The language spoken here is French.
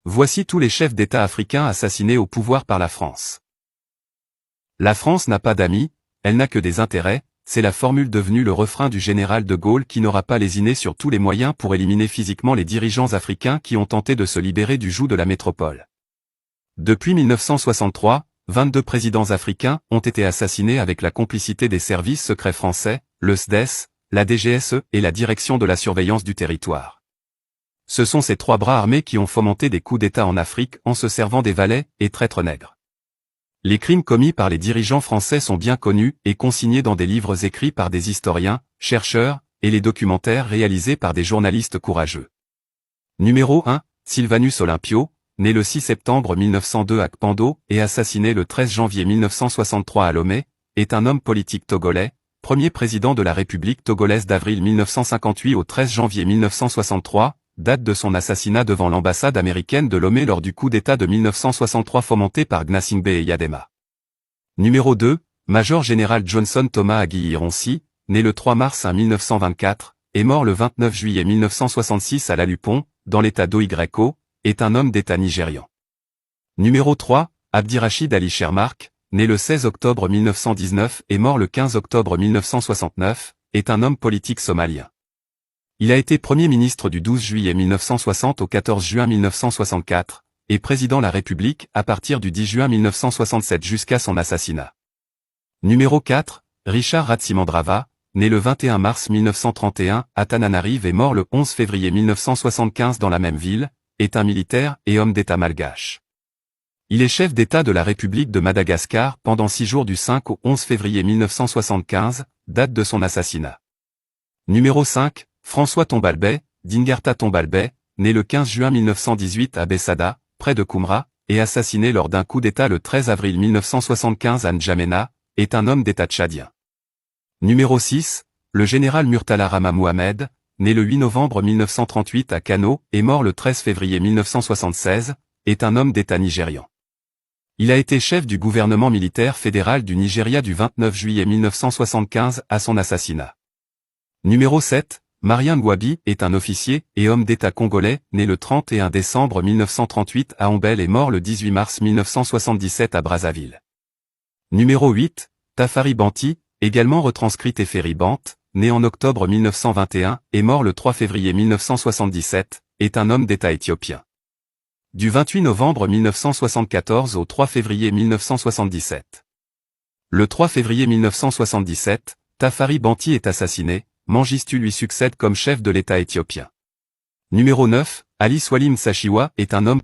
Voici tous les chefs d'État africains assassinés au pouvoir par la France. La France n'a pas d'amis, elle n'a que des intérêts, c'est la formule devenue le refrain du général de Gaulle qui n'aura pas lésiné sur tous les moyens pour éliminer physiquement les dirigeants africains qui ont tenté de se libérer du joug de la métropole. Depuis 1963, 22 présidents africains ont été assassinés avec la complicité des services secrets français, le SDES, la DGSE et la Direction de la surveillance du territoire. Ce sont ces trois bras armés qui ont fomenté des coups d'État en Afrique en se servant des valets et traîtres nègres. Les crimes commis par les dirigeants français sont bien connus et consignés dans des livres écrits par des historiens, chercheurs, et les documentaires réalisés par des journalistes courageux. Numéro 1, Sylvanus Olympio, né le 6 septembre 1902 à Kpando et assassiné le 13 janvier 1963 à Lomé, est un homme politique togolais, premier président de la République togolaise d'avril 1958 au 13 janvier 1963, date de son assassinat devant l'ambassade américaine de Lomé lors du coup d'État de 1963 fomenté par Gnassingbé et Yadema. Numéro 2, Major Général Johnson Thomas Aguiyi-Ironsi, né le 3 mars 1924, et mort le 29 juillet 1966 à Lalupon, dans l'état d'Oygreko, est un homme d'État nigérian. Numéro 3, Abdirachid Ali Shermark, né le 16 octobre 1919 et mort le 15 octobre 1969, est un homme politique somalien. Il a été Premier ministre du 12 juillet 1960 au 14 juin 1964, et président de la République à partir du 10 juin 1967 jusqu'à son assassinat. Numéro 4, Richard Ratsimandrava, né le 21 mars 1931 à Tananarive et mort le 11 février 1975 dans la même ville, est un militaire et homme d'État malgache. Il est chef d'État de la République de Madagascar pendant 6 jours du 5 au 11 février 1975, date de son assassinat. Numéro 5, François Tombalbay, Dingarta Tombalbay, né le 15 juin 1918 à Bessada, près de Koumra, et assassiné lors d'un coup d'État le 13 avril 1975 à N'Djamena, est un homme d'État tchadien. Numéro 6, le général Murtala Rama Mohamed, né le 8 novembre 1938 à Kano et mort le 13 février 1976, est un homme d'État nigérian. Il a été chef du gouvernement militaire fédéral du Nigeria du 29 juillet 1975 à son assassinat. Numéro 7, Marien Ngouabi est un officier et homme d'État congolais, né le 31 décembre 1938 à Ombel et mort le 18 mars 1977 à Brazzaville. Numéro 8, Tafari Banti, également retranscrit Teferi Bant, né en octobre 1921 et mort le 3 février 1977, est un homme d'État éthiopien. Du 28 novembre 1974 au 3 février 1977. Le 3 février 1977, Tafari Banti est assassiné, Mengistu lui succède comme chef de l'État éthiopien. Numéro 9, Ali Swalim Sachiwa est un homme